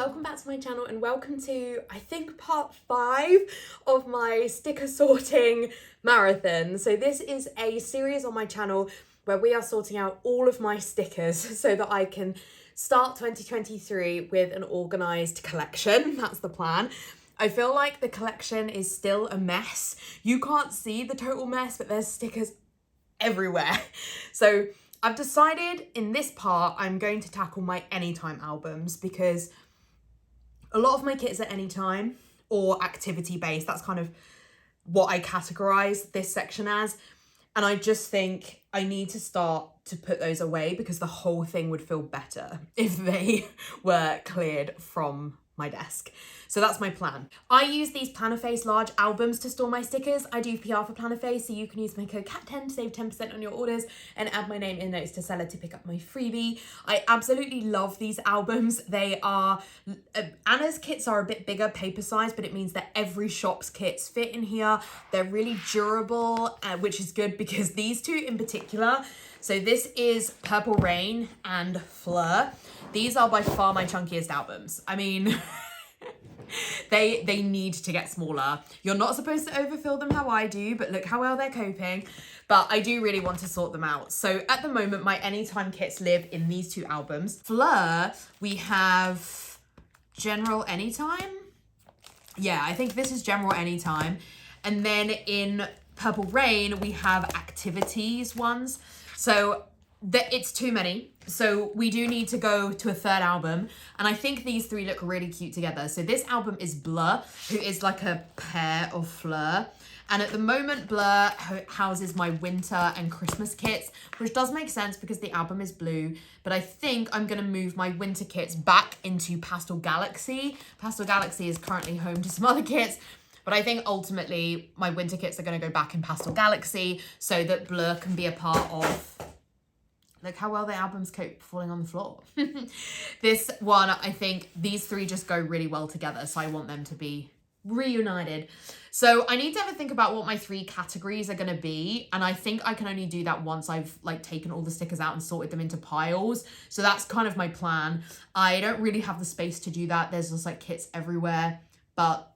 welcome back to my channel and welcome to, I think, part 5 of my sticker sorting marathon. So this is a series on my channel where we are sorting out all of my stickers so that I can start 2023 with an organised collection. That's the plan. I feel like the collection is still a mess. You can't see the total mess, but there's stickers everywhere. So I've decided in this part I'm going to tackle my anytime albums because a lot of my kits are anytime or activity based. That's kind of what I categorize this section as. And I just think I need to start to put those away because the whole thing would feel better if they were cleared from my desk. So that's my plan. I use these Plannerface large albums to store my stickers. I do PR for Plannerface, so you can use my code CAT10 to save 10% on your orders and add my name in notes to seller to pick up my freebie. I absolutely love these albums. They are, Anna's kits are a bit bigger paper size, but it means that every shop's kits fit in here. They're really durable, which is good because these two in particular, so this is Purple Rain and Fleur. These are by far my chunkiest albums. I mean, they need to get smaller. You're not supposed to overfill them how I do, but look how well they're coping. But I do really want to sort them out. So at the moment, my anytime kits live in these two albums. Fleur, we have General Anytime. Yeah, I think this is General Anytime. And then in Purple Rain, we have Activities ones. So it's too many. So we do need to go to a third album. And I think these three look really cute together. So this album is Blur, who is like a pair of Fleur. And at the moment, Blur houses my winter and Christmas kits, which does make sense because the album is blue. But I think I'm going to move my winter kits back into Pastel Galaxy. Pastel Galaxy is currently home to some other kits. But I think ultimately my winter kits are going to go back in Pastel Galaxy so that Blur can be a part of... Look how well the albums cope falling on the floor. This one, I think these three just go really well together. So I want them to be reunited. So I need to have a think about what my 3 categories are going to be. And I think I can only do that once I've like taken all the stickers out and sorted them into piles. So that's kind of my plan. I don't really have the space to do that. There's just like kits everywhere, but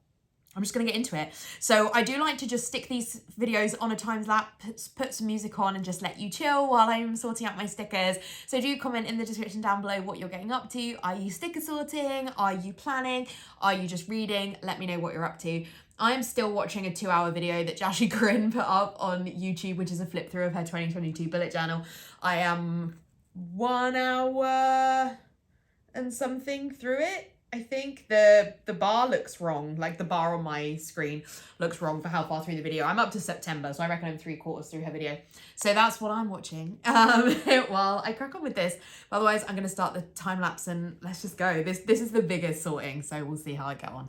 I'm just going to get into it. So I do like to just stick these videos on a time lapse, put some music on and just let you chill while I'm sorting out my stickers. So do comment in the description down below what you're getting up to. Are you sticker sorting? Are you planning? Are you just reading? Let me know what you're up to. I am still watching a 2-hour video that Jashi Corinne put up on YouTube, which is a flip through of her 2022 bullet journal. I am 1 hour and something through it. I think the bar looks wrong. Like the bar on my screen looks wrong for how far through the video. I'm up to September, so I reckon I'm 3/4 through her video. So that's what I'm watching while I crack on with this. But otherwise, I'm going to start the time lapse and let's just go. This is the biggest sorting, so we'll see how I get on.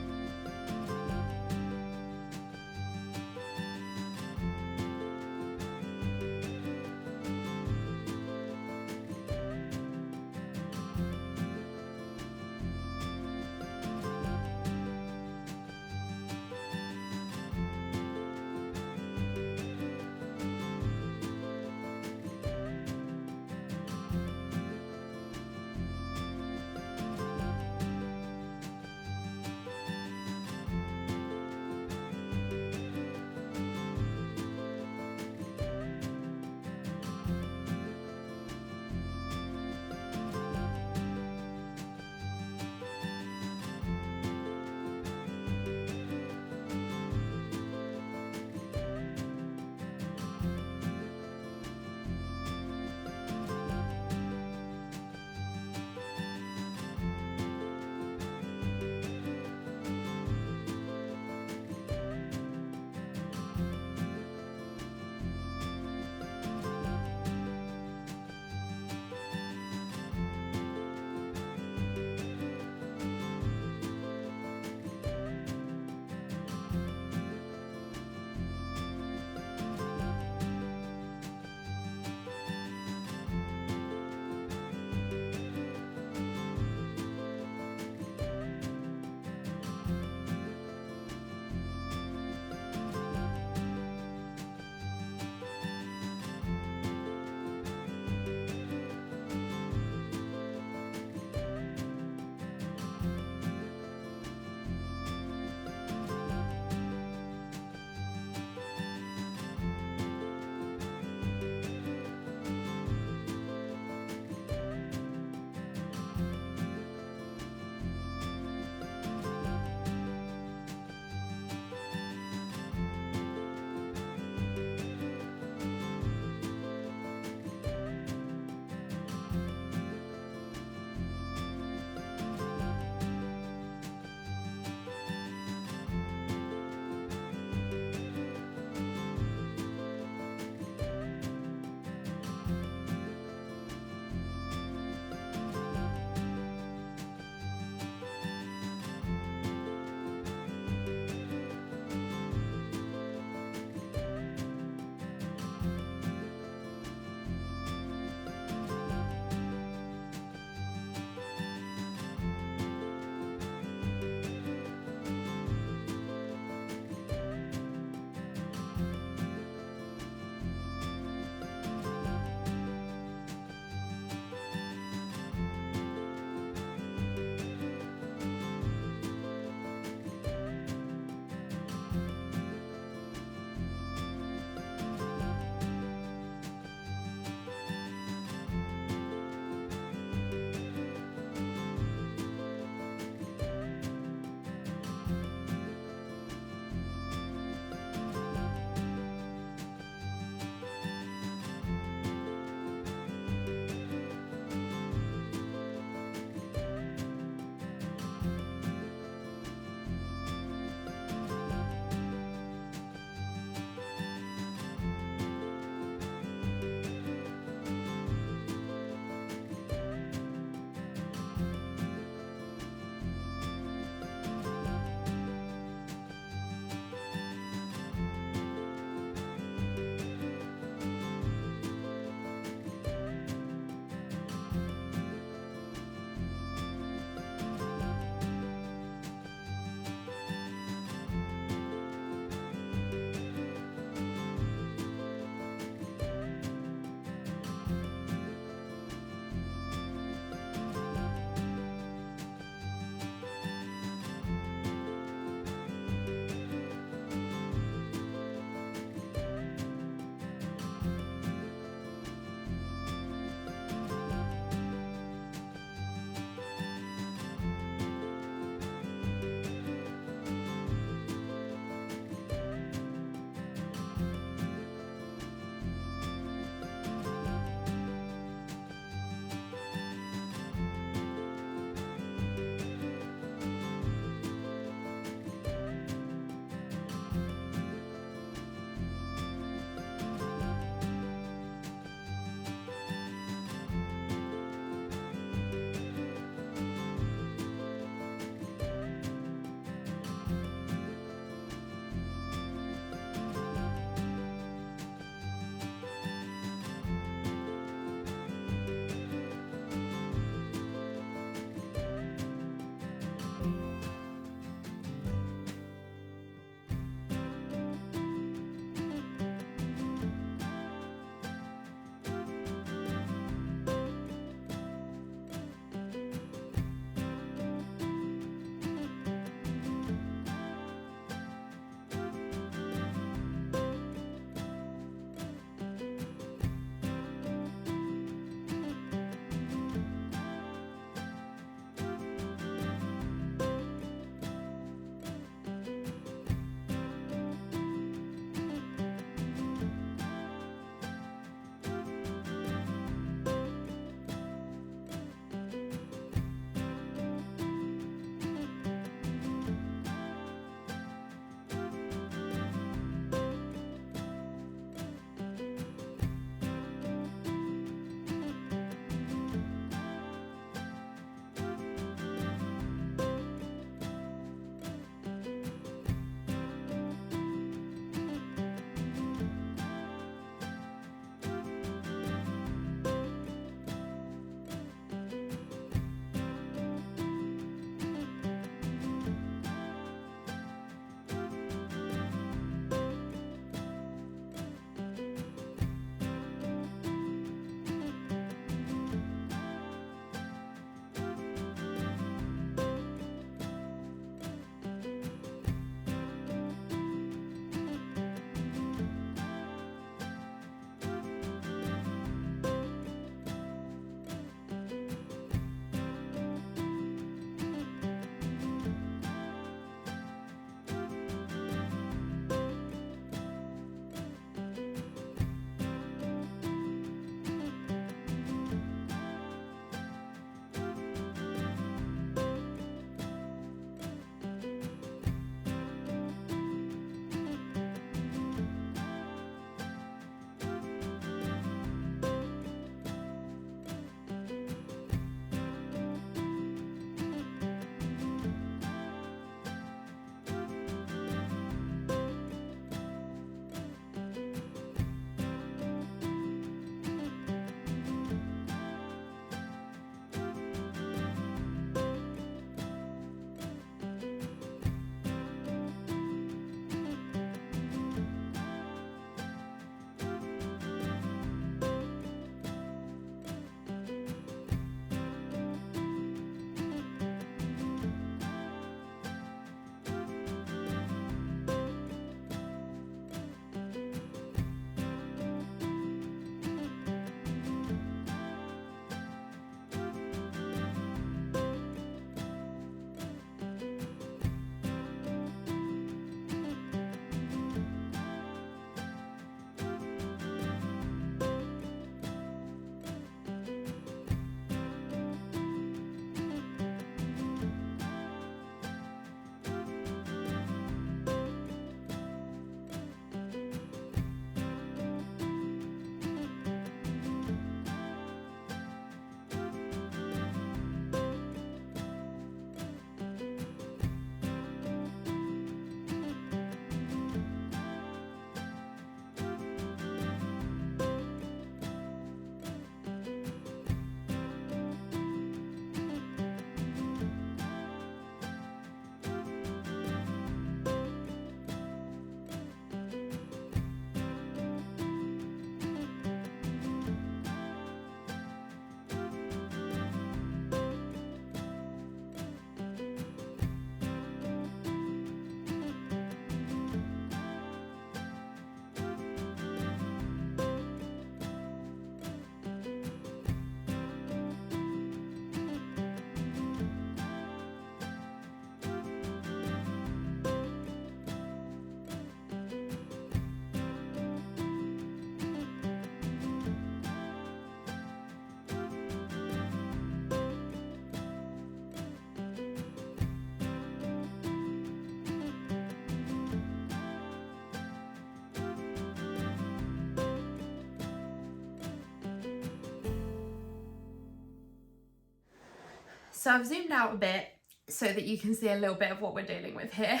So I've zoomed out a bit so that you can see a little bit of what we're dealing with here.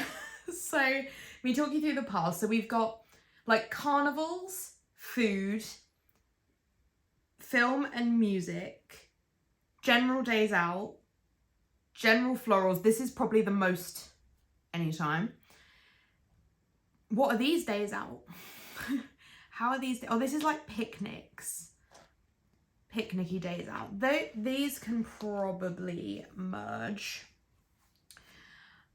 So let me talk you through the piles. So we've got like carnivals, food, film and music, general days out, general florals. This is probably the most anytime. What are these days out? How are these? Oh, this is like picnics. Picnicky days out. These can probably merge.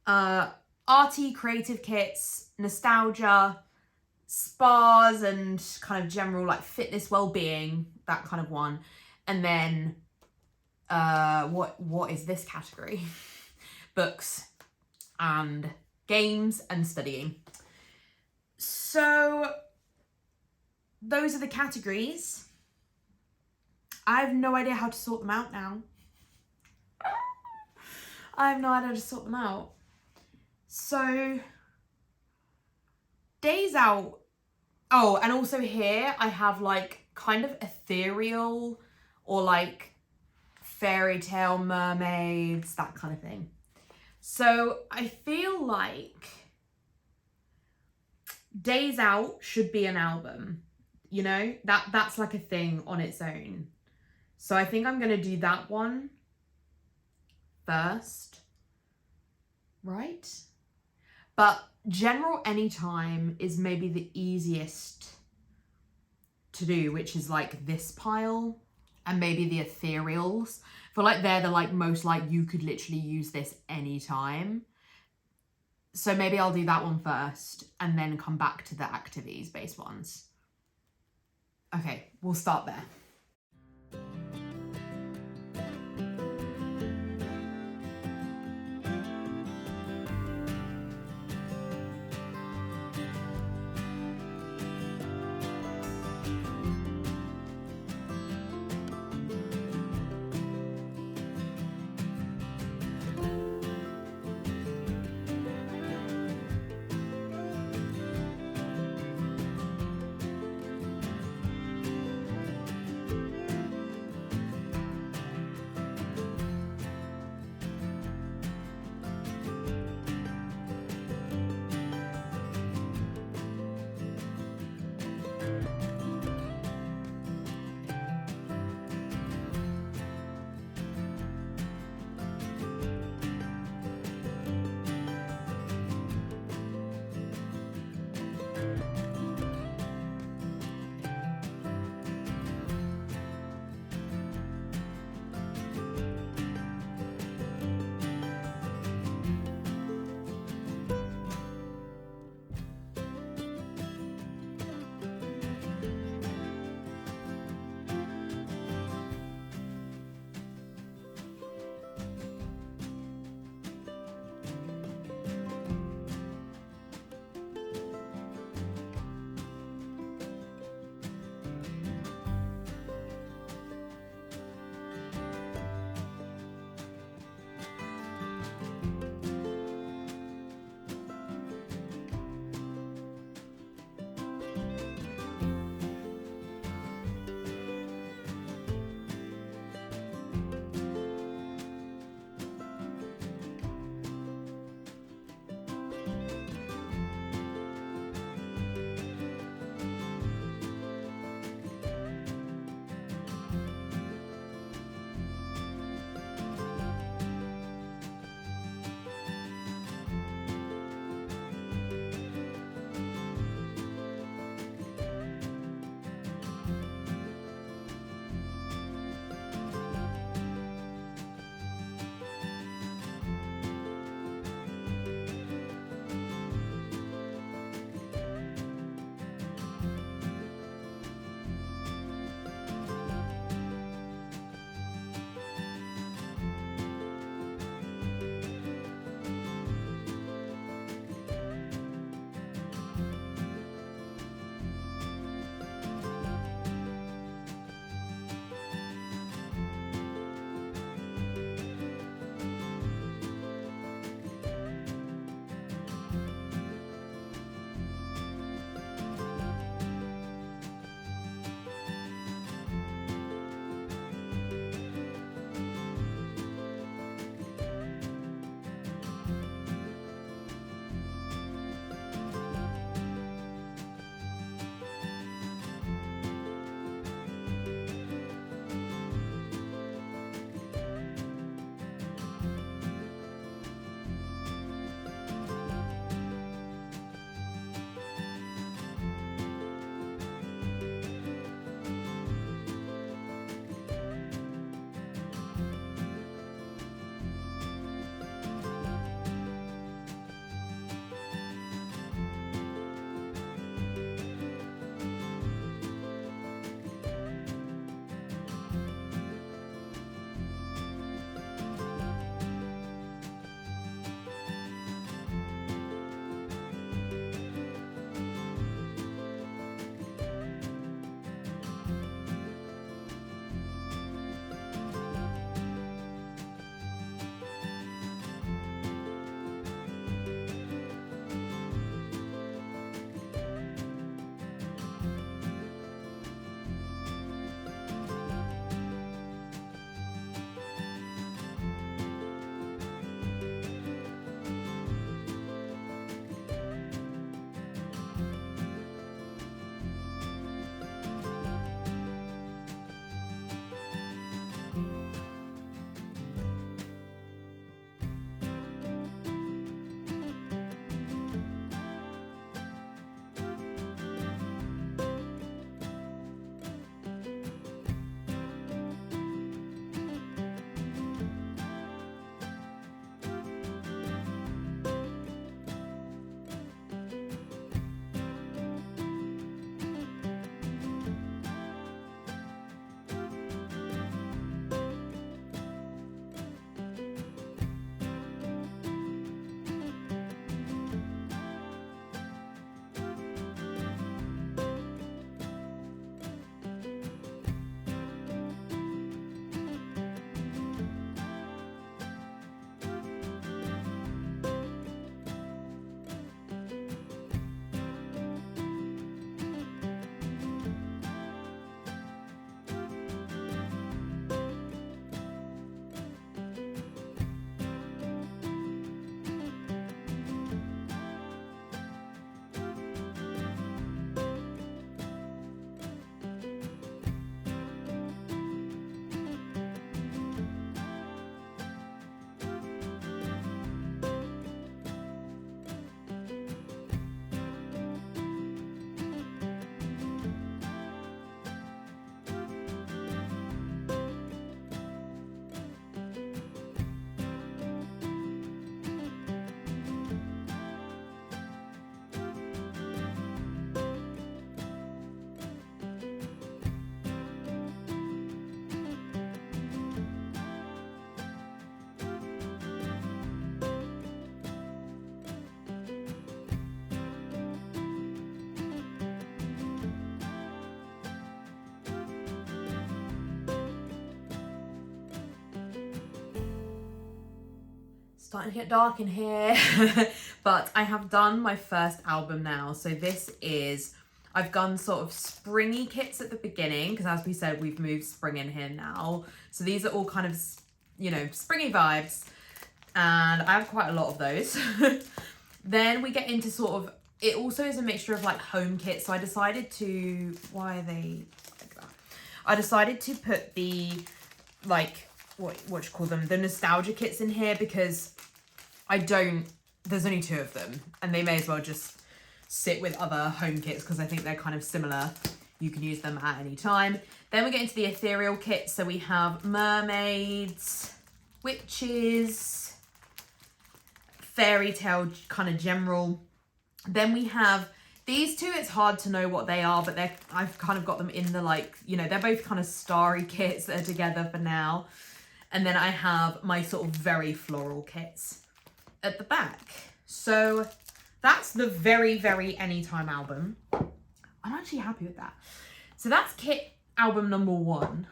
Arty creative kits, nostalgia, spas and kind of general like fitness well-being, that kind of one. And then what is this category? Books and games and studying. So those are the categories. I have no idea how to sort them out now. I have no idea how to sort them out. So days out. Oh, and also here I have like kind of ethereal or like fairy tale mermaids, that kind of thing. So I feel like Days Out should be an album, you know, that's like a thing on its own. So I think I'm going to do that one first, right? But general anytime is maybe the easiest to do, which is like this pile and maybe the ethereals. I feel like they're the like most like you could literally use this anytime. So maybe I'll do that one first and then come back to the activities based ones. Okay, we'll start there. starting to get dark in here. But I have done my first album now. So this is, I've done sort of springy kits at the beginning, because as we said, we've moved spring in here now. So these are all kind of, you know, springy vibes. And I have quite a lot of those. Then we get into sort of, it also is a mixture of like home kits. So I decided to, why are they like that? I decided to put the, like, what you call them, the nostalgia kits in here, because there's only 2 of them, and they may as well just sit with other home kits, because I think they're kind of similar. You can use them at any time. Then we get into the ethereal kits. So we have mermaids, witches, fairy tale kind of general. Then we have these 2, it's hard to know what they are, but I've kind of got them in the, like, you know, they're both kind of starry kits that are together for now. And then I have my sort of very floral kits at the back. So that's the very, very Anytime album. I'm actually happy with that. So that's kit album number 1.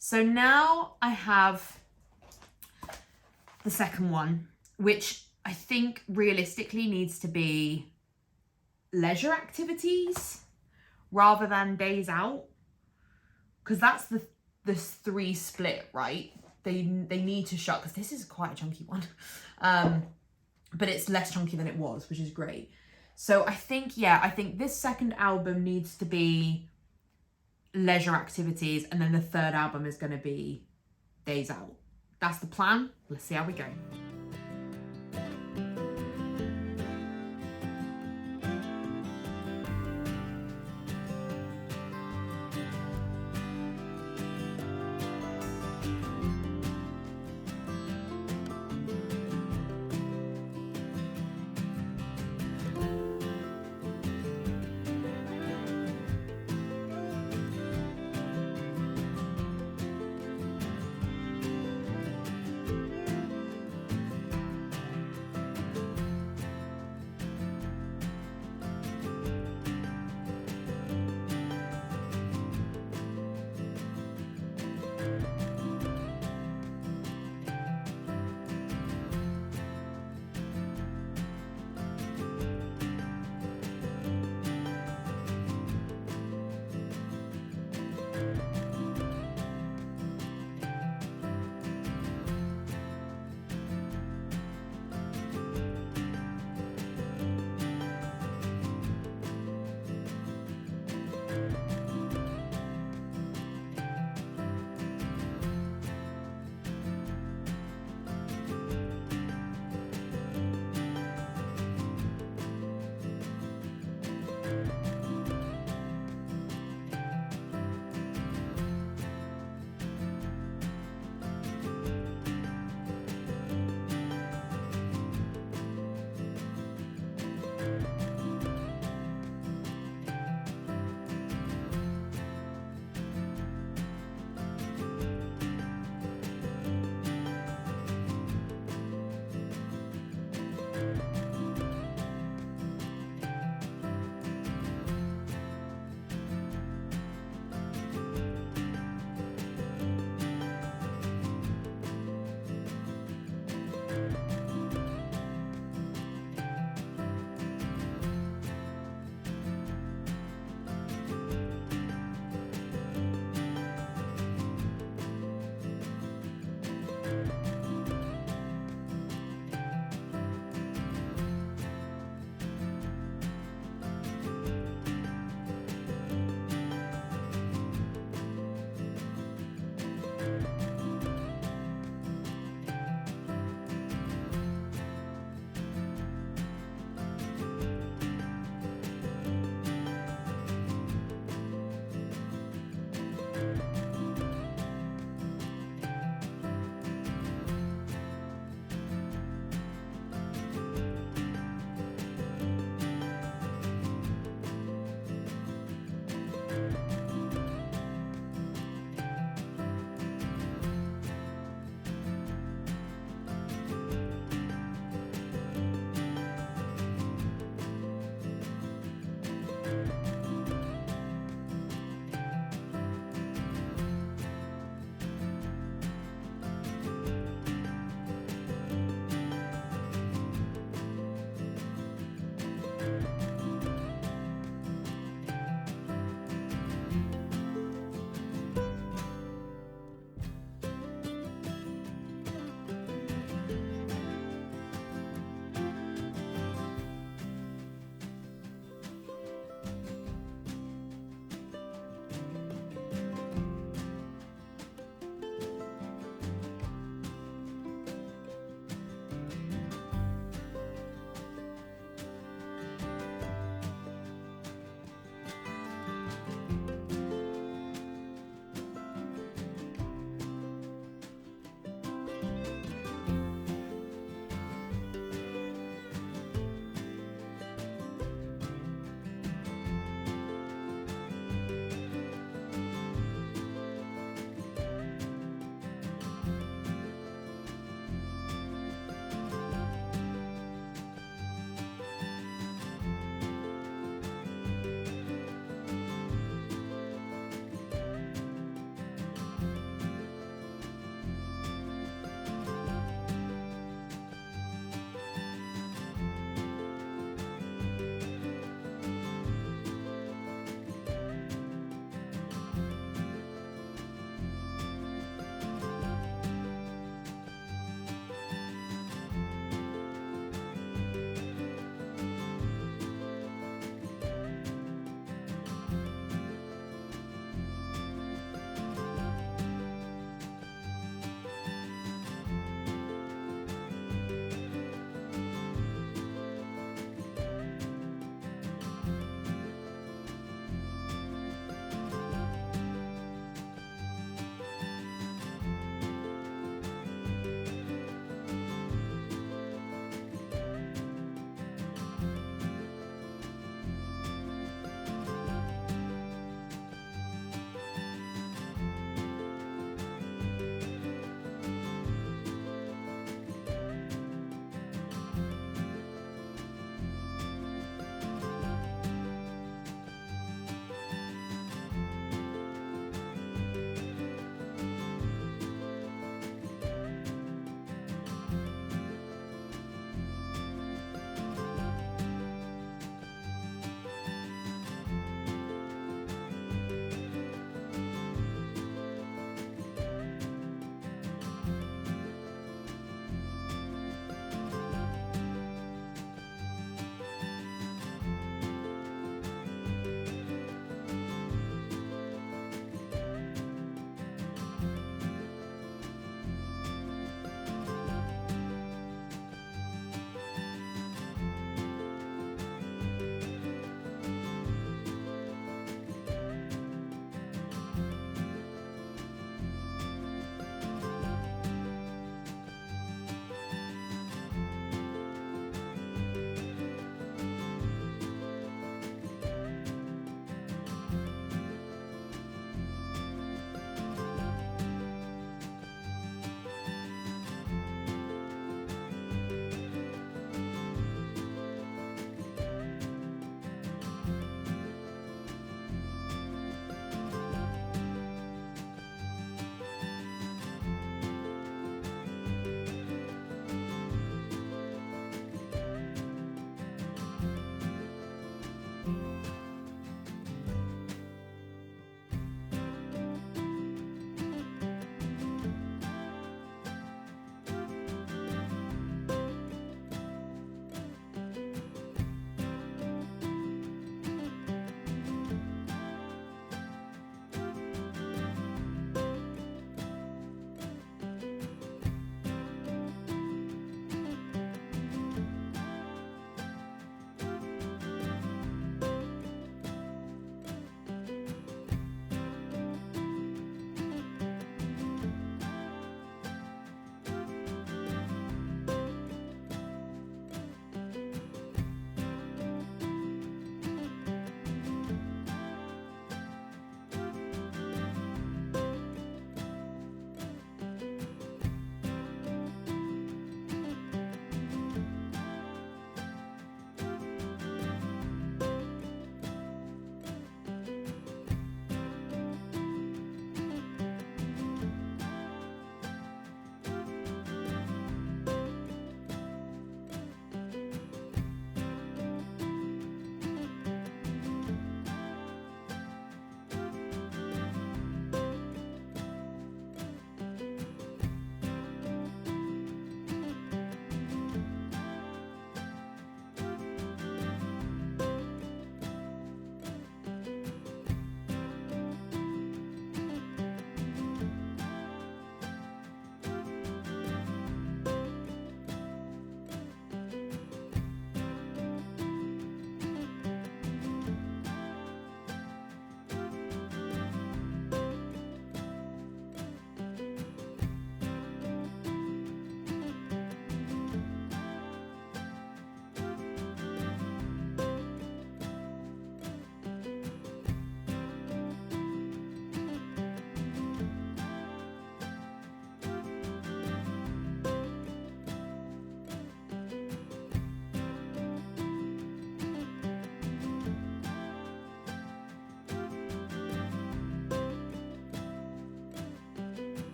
So now I have the second one, which I think realistically needs to be leisure activities rather than days out. Because that's the 3 split, right? They need to shut, because this is quite a chunky one. But it's less chunky than it was, which is great. So I think this second album needs to be leisure activities, and then the third album is going to be days out. That's the plan. Let's see how we go.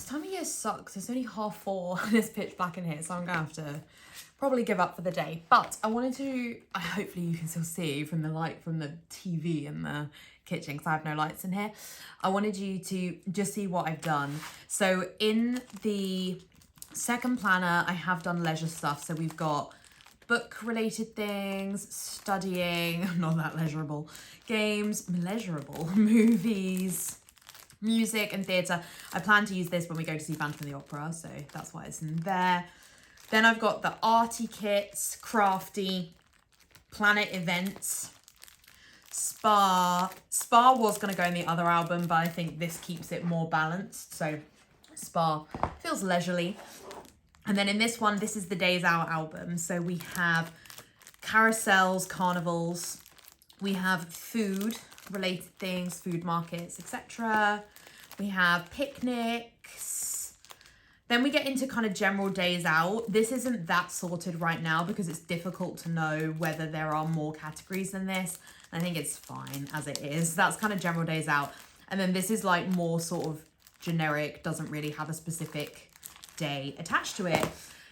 This time of year sucks. It's only 4:30 and it's pitch black in here, so I'm gonna have to probably give up for the day. But I wanted to, hopefully you can still see from the light from the TV in the kitchen because I have no lights in here. I wanted you to just see what I've done. So in the second planner, I have done leisure stuff. So we've got book related things, studying, not that leisurable, games, leisurable, movies, music and theatre. I plan to use this when we go to see Phantom of the Opera, so that's why it's in there. Then I've got the arty kits, crafty, planet events, spa. Spa was going to go in the other album, but I think this keeps it more balanced. So spa feels leisurely. And then in this one, this is the Days Out album. So we have carousels, carnivals. We have food related things, food markets, etc. We have picnics. Then we get into kind of general days out. This isn't that sorted right now because it's difficult to know whether there are more categories than this. I think it's fine as it is. That's kind of general days out. And then this is like more sort of generic, doesn't really have a specific day attached to it.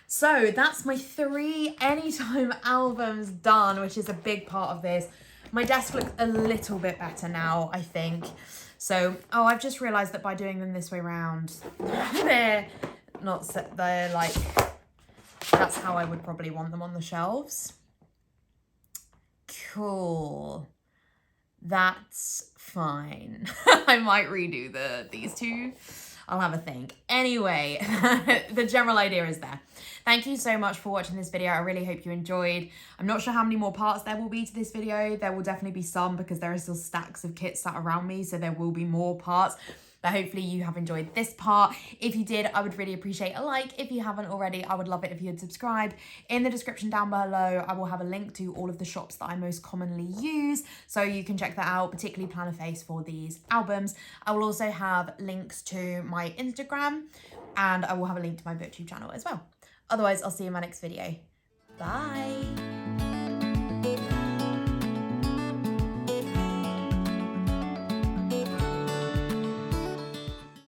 So that's my 3 anytime albums done, which is a big part of this. My desk looks a little bit better now, I think. So, oh, I've just realised that by doing them this way around, they're not set, they're like, that's how I would probably want them on the shelves. Cool. That's fine. I might redo these two. I'll have a think. Anyway, the general idea is there. Thank you so much for watching this video. I really hope you enjoyed. I'm not sure how many more parts there will be to this video. There will definitely be some because there are still stacks of kits sat around me, so there will be more parts. But hopefully you have enjoyed this part. If you did, I would really appreciate a like. If you haven't already, I would love it if you'd subscribe. In the description down below, I will have a link to all of the shops that I most commonly use, so you can check that out, particularly Planner Face for these albums. I will also have links to my Instagram, and I will have a link to my BookTube channel as well. Otherwise, I'll see you in my next video. Bye.